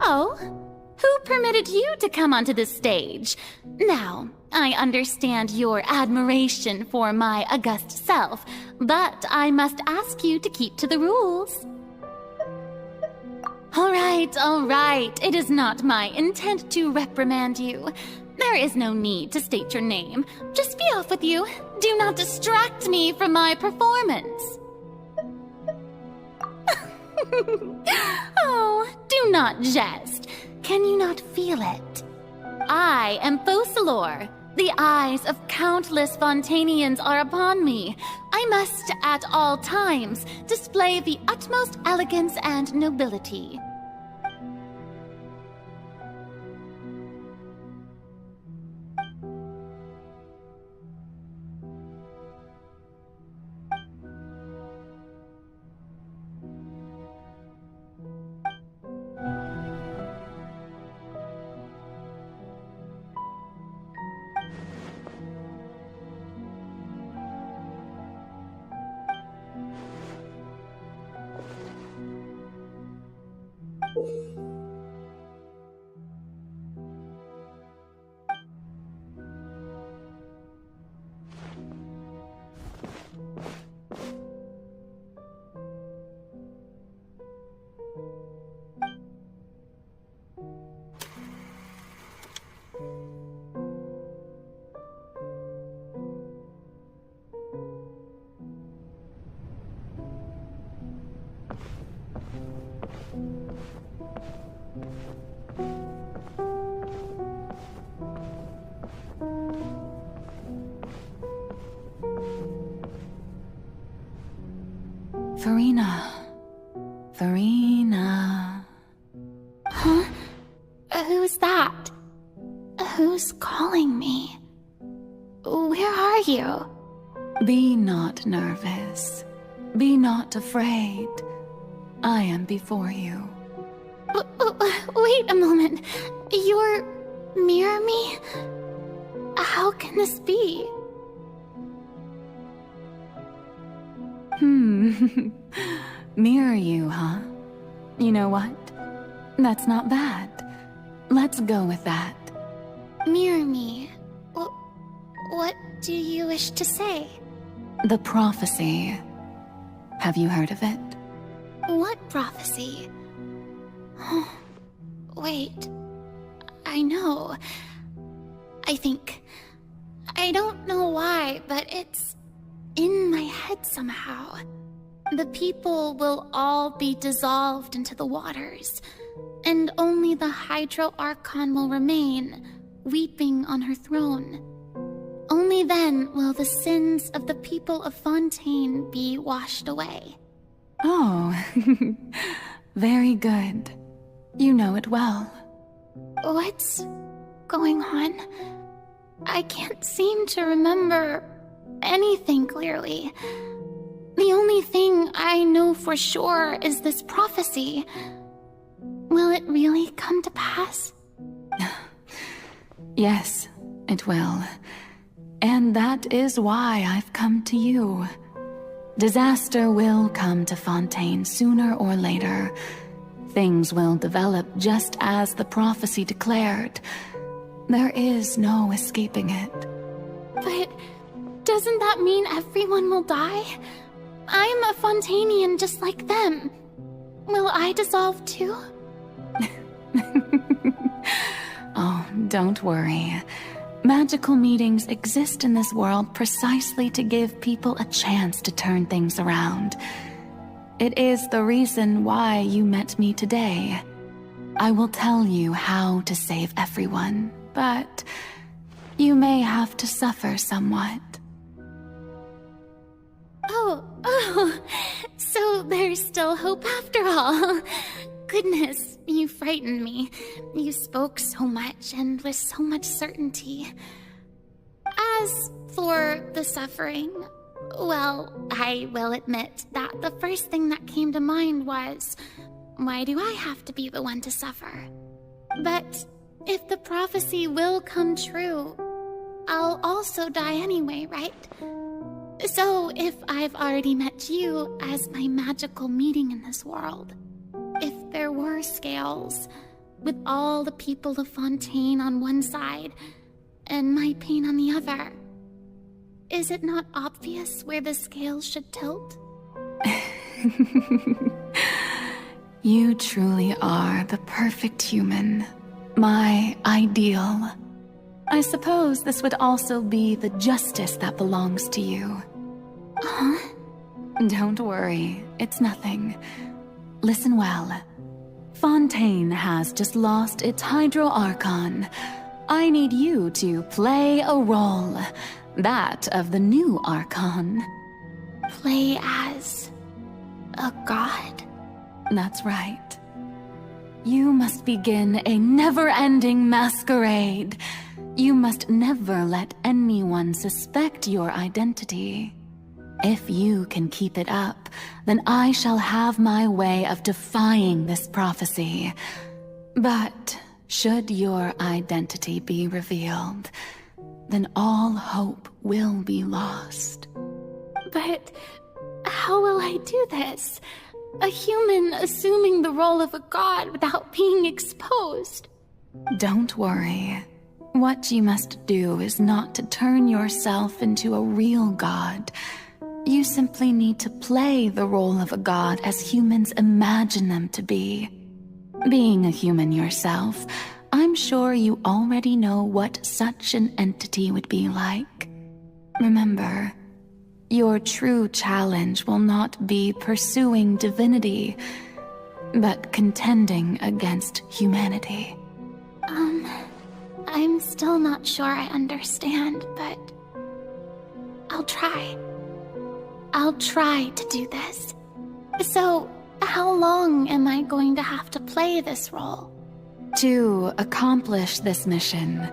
Oh? Who permitted you to come onto this stage? Now, I understand your admiration for my august self, but I must ask you to keep to the rules. All right. It is not my intent to reprimand you. There is no need to state your name. Just be off with you. Do not distract me from my performance. Oh, do not jest. Can you not feel it? I am Focalor. The eyes of countless Fontainians are upon me. I must, at all times, display the utmost elegance and nobility. Furina. Huh? Who's that? Who's calling me? Where are you? Be not nervous. Be not afraid. I am before you. Wait a moment. You're mirror me? How can this be? Mirror you, huh? You know what? That's not bad. Let's go with that. Mirror me? What do you wish to say? The prophecy. Have you heard of it? What prophecy? Wait. I know. I don't know why, but it's in my head somehow. The people will all be dissolved into the waters, and only the Hydro Archon will remain, weeping on her throne. Only then will the sins of the people of Fontaine be washed away. Oh, very good. You know it well. What's going on? I can't seem to remember anything clearly. The only thing I know for sure is this prophecy. Will it really come to pass? Yes, it will. And that is why I've come to you. Disaster will come to Fontaine sooner or later. Things will develop just as the prophecy declared. There is no escaping it. But doesn't that mean everyone will die? I'm a Fontainian just like them. Will I dissolve too? Oh, don't worry. Magical meetings exist in this world precisely to give people a chance to turn things around. It is the reason why you met me today. I will tell you how to save everyone, but you may have to suffer somewhat. Oh, so there's still hope after all. Goodness, you frightened me. You spoke so much and with so much certainty. As for the suffering, well, I will admit that the first thing that came to mind was, why do I have to be the one to suffer? But if the prophecy will come true, I'll also die anyway, right? So if I've already met you as my magical meeting in this world, if there were scales, with all the people of Fontaine on one side and my pain on the other, is it not obvious where the scales should tilt? You truly are the perfect human, my ideal. I suppose this would also be the justice that belongs to you. Huh? Don't worry, it's nothing. Listen well. Fontaine has just lost its Hydro Archon. I need you to play a role, that of the new Archon. Play as a god? That's right. You must begin a never-ending masquerade. You must never let anyone suspect your identity. If you can keep it up, then I shall have my way of defying this prophecy. But should your identity be revealed, then all hope will be lost. But how will I do this? A human assuming the role of a god without being exposed. Don't worry. What you must do is not to turn yourself into a real god. You simply need to play the role of a god as humans imagine them to be. Being a human yourself, I'm sure you already know what such an entity would be like. Remember, your true challenge will not be pursuing divinity, but contending against humanity. I'm still not sure I understand, but I'll try. I'll try to do this. So, how long am I going to have to play this role? To accomplish this mission,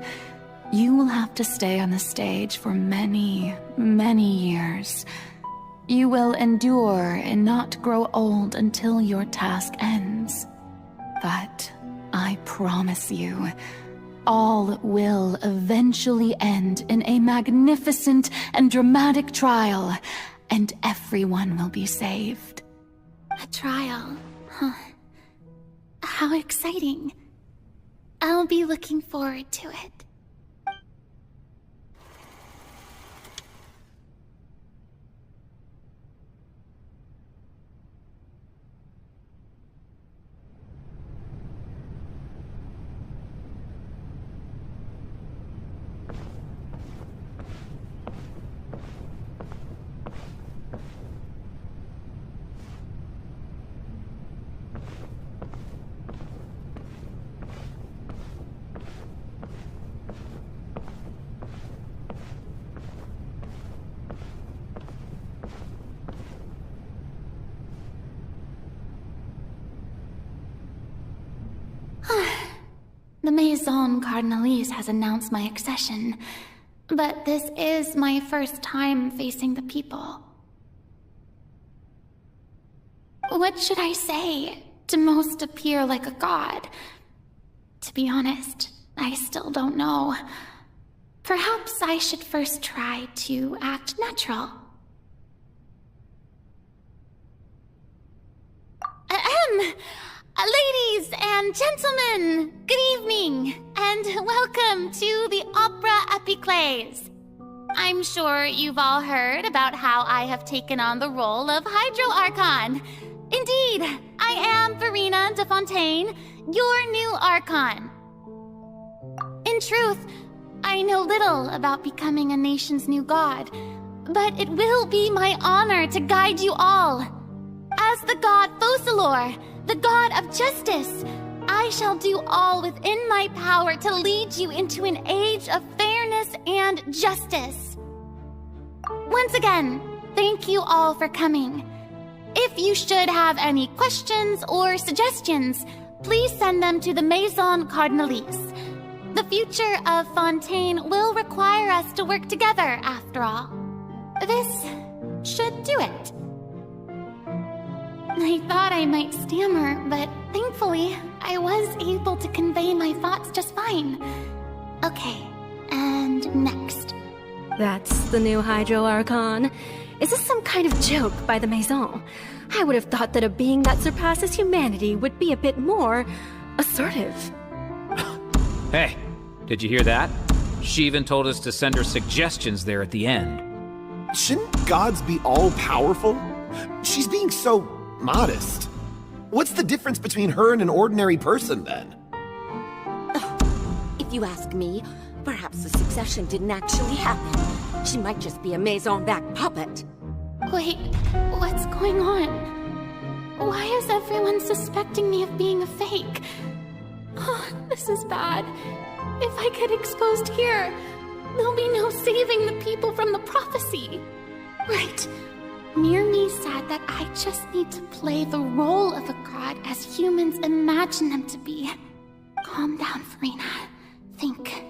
you will have to stay on the stage for many, many years. You will endure and not grow old until your task ends. But I promise you, all will eventually end in a magnificent and dramatic trial, and everyone will be saved. A trial, huh? How exciting. I'll be looking forward to it. The Maison Cardinalise has announced my accession, but this is my first time facing the people. What should I say to most appear like a god? To be honest, I still don't know. Perhaps I should first try to act natural. Ladies and gentlemen, good evening, and welcome to the Opera Epiclese. I'm sure you've all heard about how I have taken on the role of Hydro Archon. Indeed, I am Furina de Fontaine, your new Archon. In truth, I know little about becoming a nation's new god, but it will be my honor to guide you all. As the god Focalor, the god of justice, I shall do all within my power to lead you into an age of fairness and justice. Once again, thank you all for coming. If you should have any questions or suggestions, please send them to the Maison Cardinalise. The future of Fontaine will require us to work together, after all. This should do it. I thought I might stammer, but thankfully, I was able to convey my thoughts just fine. Okay, and next. That's the new Hydro Archon. Is this some kind of joke by the Maison? I would have thought that a being that surpasses humanity would be a bit more assertive. Hey, did you hear that? She even told us to send her suggestions there at the end. Shouldn't gods be all-powerful? She's being so modest. What's the difference between her and an ordinary person, then? If you ask me, perhaps the succession didn't actually happen. She might just be a Maison-back puppet. Wait, what's going on? Why is everyone suspecting me of being a fake? Oh, this is bad. If I get exposed here, there'll be no saving the people from the prophecy. Right. Mirmi said that I just need to play the role of a god as humans imagine them to be. Calm down, Furina. Think.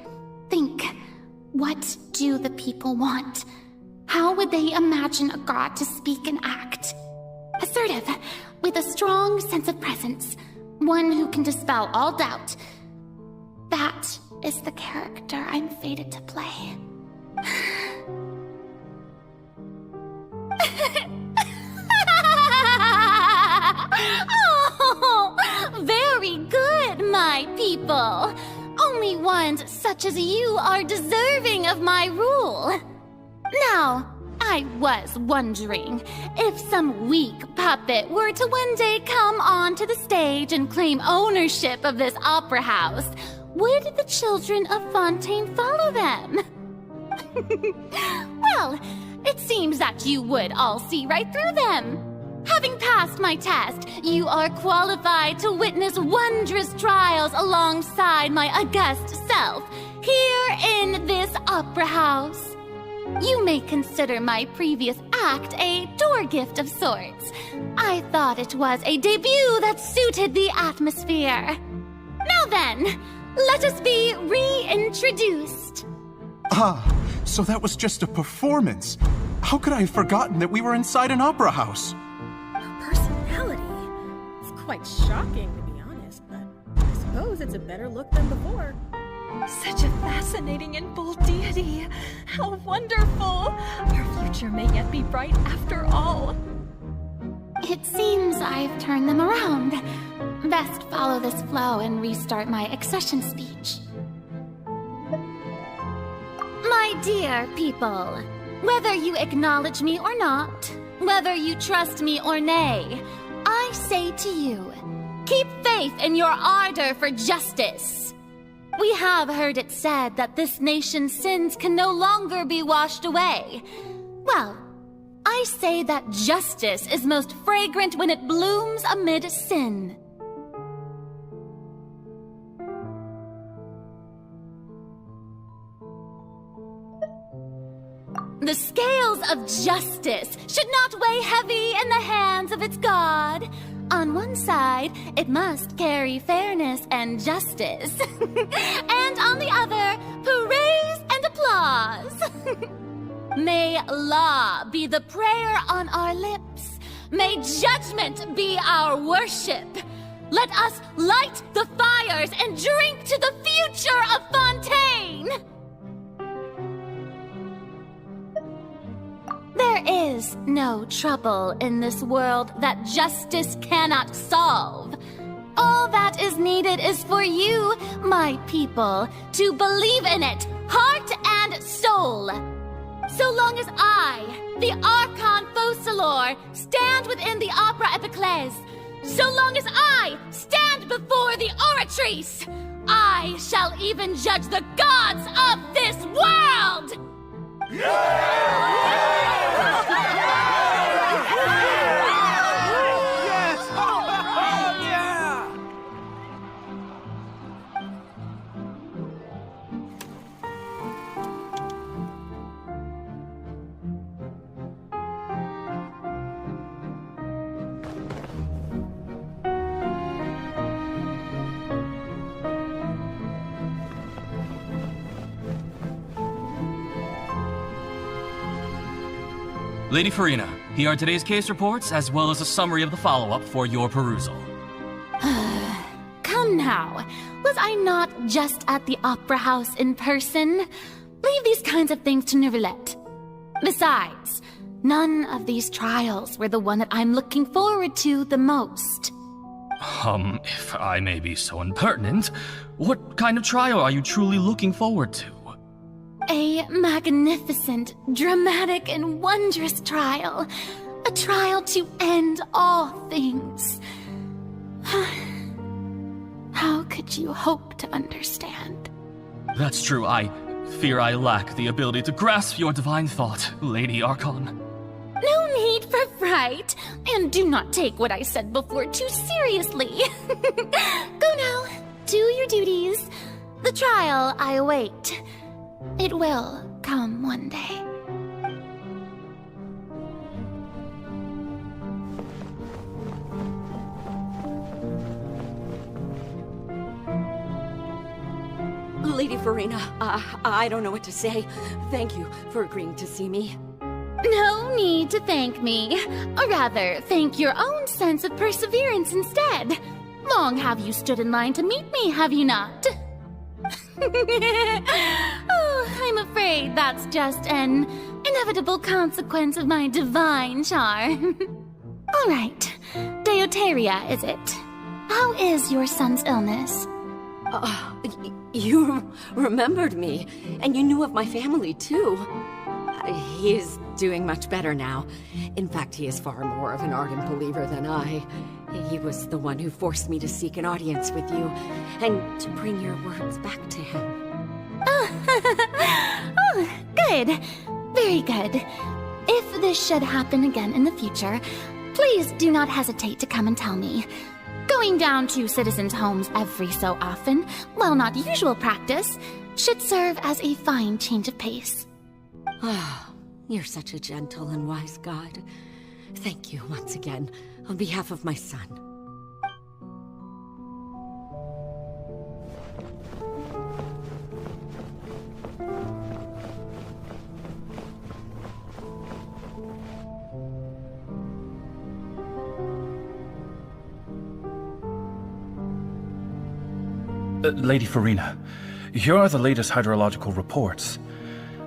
What do the people want? How would they imagine a god to speak and act? Assertive, with a strong sense of presence. One who can dispel all doubt. That is the character I'm fated to play. Oh, very good, my people. Only ones such as you are deserving of my rule. Now, I was wondering if some weak puppet were to one day come onto the stage and claim ownership of this opera house, would the children of Fontaine follow them? Well, it seems that you would all see right through them. Having passed my test, you are qualified to witness wondrous trials alongside my august self, here in this opera house. You may consider my previous act a door gift of sorts. I thought it was a debut that suited the atmosphere. Now then, let us be reintroduced. Ah, so that was just a performance. How could I have forgotten that we were inside an opera house? Her personality. It's quite shocking, to be honest, but I suppose it's a better look than before. Such a fascinating and bold deity. How wonderful! Our future may yet be bright after all. It seems I've turned them around. Best follow this flow and restart my accession speech. My dear people, whether you acknowledge me or not, whether you trust me or nay, I say to you, keep faith in your ardor for justice. We have heard it said that this nation's sins can no longer be washed away. Well, I say that justice is most fragrant when it blooms amid sin. The scales of justice should not weigh heavy in the hands of its god. On one side, it must carry fairness and justice. And on the other, praise and applause. May law be the prayer on our lips. May judgment be our worship. Let us light the fires and drink to the future of Fontaine. There is no trouble in this world that justice cannot solve. All that is needed is for you, my people, to believe in it, heart and soul. So long as I, the Archon Focalor, stand within the Opera Epiclese, so long as I stand before the Oratrice, I shall even judge the gods of this world! Lady Furina, here are today's case reports, as well as a summary of the follow-up for your perusal. Come now, was I not just at the Opera House in person? Leave these kinds of things to Neuvillette. Besides, none of these trials were the one that I'm looking forward to the most. If I may be so impertinent, what kind of trial are you truly looking forward to? A magnificent, dramatic, and wondrous trial. A trial to end all things. How could you hope to understand? That's true. I fear I lack the ability to grasp your divine thought, Lady Archon. No need for fright, and do not take what I said before too seriously. Go now, do your duties. The trial I await. It will come one day. Lady Furina, I don't know what to say. Thank you for agreeing to see me. No need to thank me. Or rather, thank your own sense of perseverance instead. Long have you stood in line to meet me, have you not? Oh, I'm afraid that's just an inevitable consequence of my divine charm. All right, Deoteria, is it? How is your son's illness? You remembered me, and you knew of my family, too. He is doing much better now. In fact, he is far more of an ardent believer than I. He was the one who forced me to seek an audience with you, and to bring your words back to him. Oh, good. Very good. If this should happen again in the future, please do not hesitate to come and tell me. Going down to citizens' homes every so often, while not usual practice, should serve as a fine change of pace. Ah, you're such a gentle and wise god. Thank you once again, on behalf of my son. Lady Furina, here are the latest hydrological reports.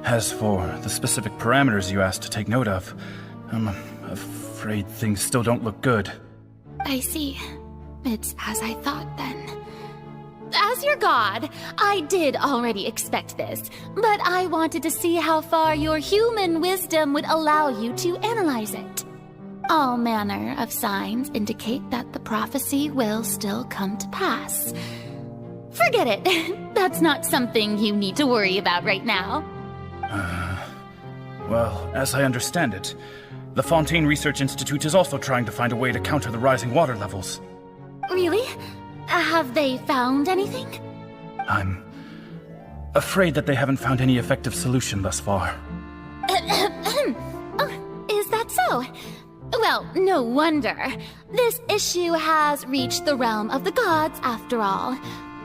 As for the specific parameters you asked to take note of, I'm afraid things still don't look good. I see. It's as I thought then. As your god, I did already expect this, but I wanted to see how far your human wisdom would allow you to analyze it. All manner of signs indicate that the prophecy will still come to pass. Forget it. That's not something you need to worry about right now. Well, as I understand it, the Fontaine Research Institute is also trying to find a way to counter the rising water levels. Really? Have they found anything? I'm afraid that they haven't found any effective solution thus far. Oh, is that so? Well, no wonder. This issue has reached the realm of the gods, after all.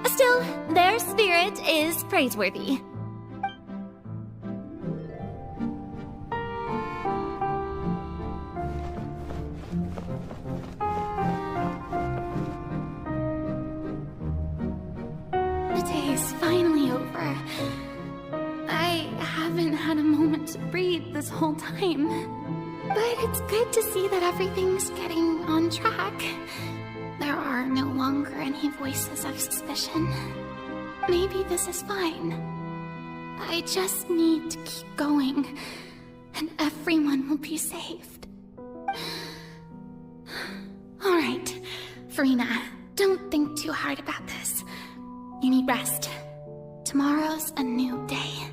Still, their spirit is praiseworthy. The day is finally over. I haven't had a moment to breathe this whole time. But it's good to see that everything's getting on track. There are no longer any voices of suspicion. Maybe this is fine. I just need to keep going, and everyone will be saved. Alright, Furina, don't think too hard about this. You need rest. Tomorrow's a new day.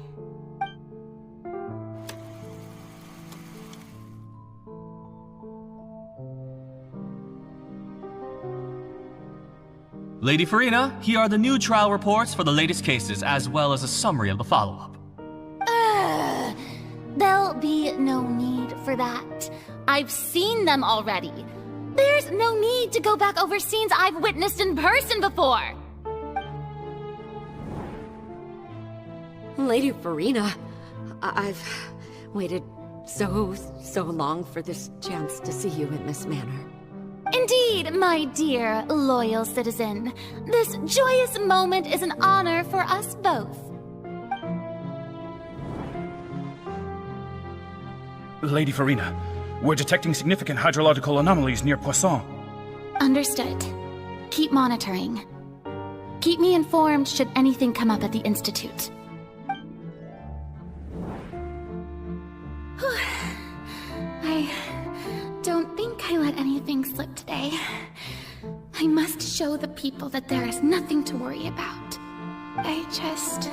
Lady Furina, here are the new trial reports for the latest cases, as well as a summary of the follow-up. There'll be no need for that. I've seen them already. There's no need to go back over scenes I've witnessed in person before. Lady Furina, I've waited so long for this chance to see you in this manner. Indeed, my dear, loyal citizen. This joyous moment is an honor for us both. Lady Furina, we're detecting significant hydrological anomalies near Poisson. Understood. Keep monitoring. Keep me informed should anything come up at the Institute. I don't think I let anything slip today. I must show the people that there is nothing to worry about. I just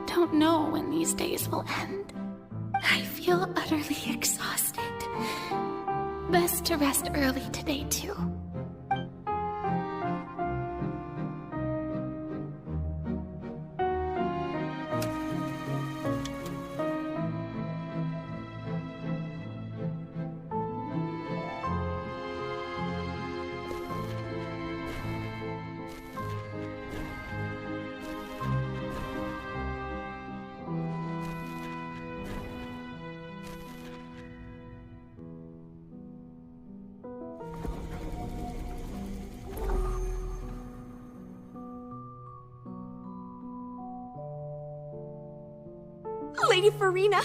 don't know when these days will end. I feel utterly exhausted. Best to rest early today, too. Lady Furina,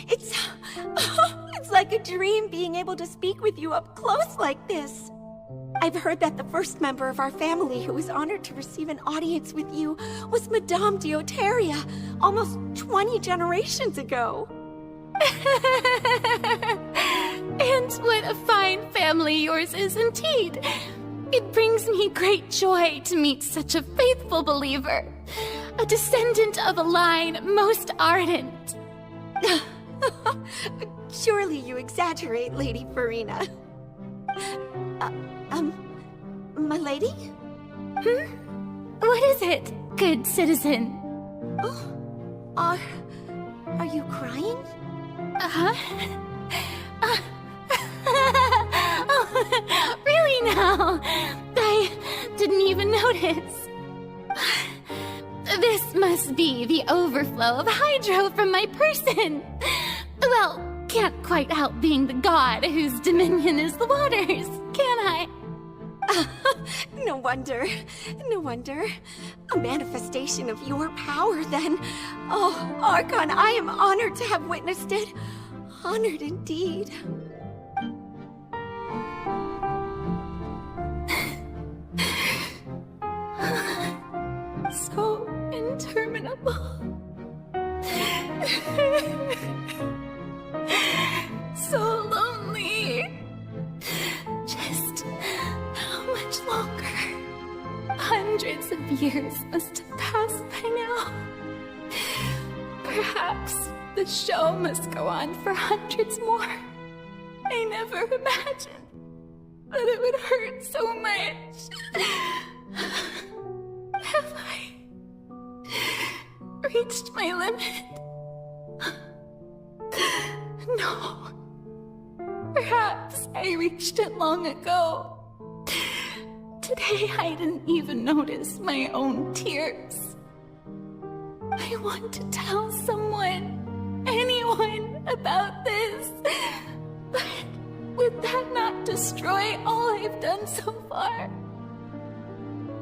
it's like a dream being able to speak with you up close like this. I've heard that the first member of our family who was honored to receive an audience with you was Madame Dioteria, almost 20 generations ago. And what a fine family yours is indeed. It brings me great joy to meet such a faithful believer. A descendant of a line most ardent. Surely you exaggerate, Lady Furina. My lady? What is it, good citizen? Oh, are you crying? Oh, really now? I didn't even notice. This must be the overflow of hydro from my person. Well, can't quite help being the god whose dominion is the waters, can I? No wonder. No wonder. A manifestation of your power, then. Oh, Archon, I am honored to have witnessed it. Honored indeed. So interminable. So lonely. Just how much longer? Hundreds of years must have passed by now. Perhaps the show must go on for hundreds more. I never imagined that it would hurt so much. Have I reached my limit? No. Perhaps I reached it long ago. Today I didn't even notice my own tears. I want to tell someone, anyone, about this. But would that not destroy all I've done so far?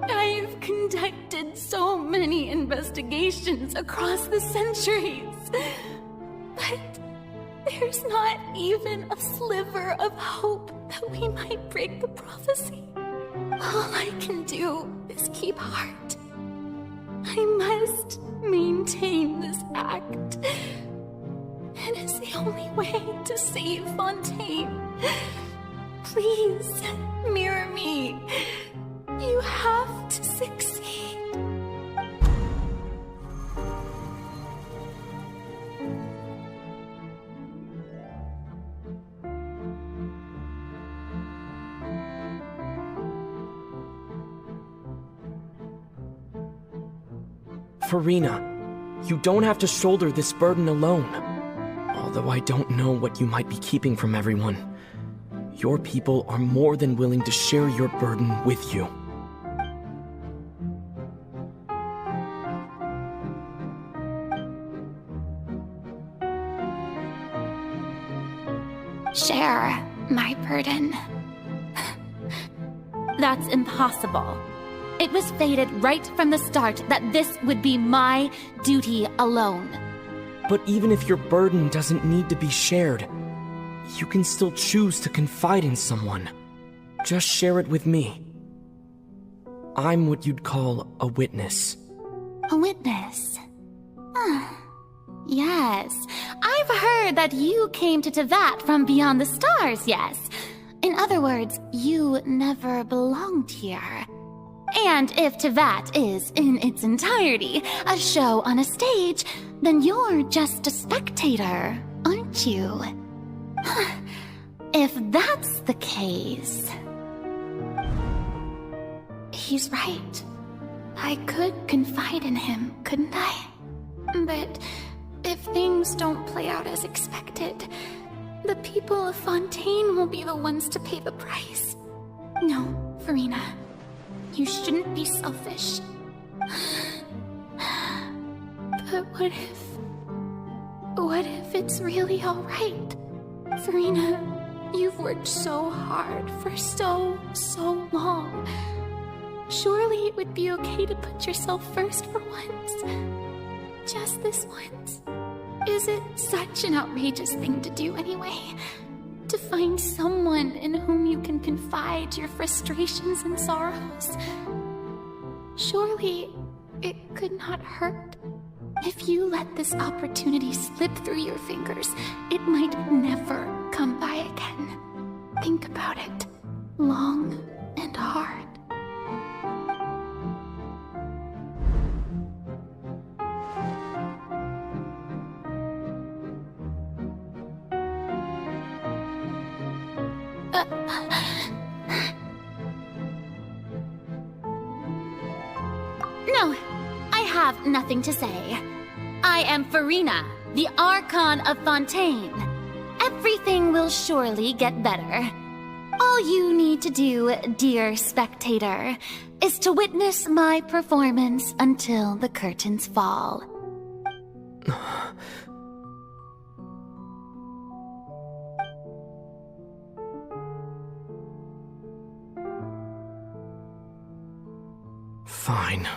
I've conducted so many investigations across the centuries, but there's not even a sliver of hope that we might break the prophecy. All I can do is keep heart. I must maintain this act. It is the only way to save Fontaine. Please, mirror me. You have to succeed. Furina, you don't have to shoulder this burden alone. Although I don't know what you might be keeping from everyone. Your people are more than willing to share your burden with you. Share my burden. That's impossible. It was fated right from the start that this would be my duty alone. But even if your burden doesn't need to be shared, you can still choose to confide in someone. Just share it with me. I'm what you'd call a witness. A witness? Yes, I've heard that you came to Tevat from beyond the stars, yes. In other words, you never belonged here. And if Tevat is, in its entirety, a show on a stage, then you're just a spectator, aren't you? If that's the case... He's right. I could confide in him, couldn't I? But if things don't play out as expected, the people of Fontaine will be the ones to pay the price. No, Furina. You shouldn't be selfish. But what if it's really alright? Furina, you've worked so hard for so long. Surely it would be okay to put yourself first for once. Just this once. Is it such an outrageous thing to do anyway? To find someone in whom you can confide your frustrations and sorrows? Surely it could not hurt. If you let this opportunity slip through your fingers, it might never come by again. Think about it long and hard. No, I have nothing to say. I am Furina, the Archon of Fontaine. Everything will surely get better. All you need to do, dear spectator, is to witness my performance until the curtains fall. Fine.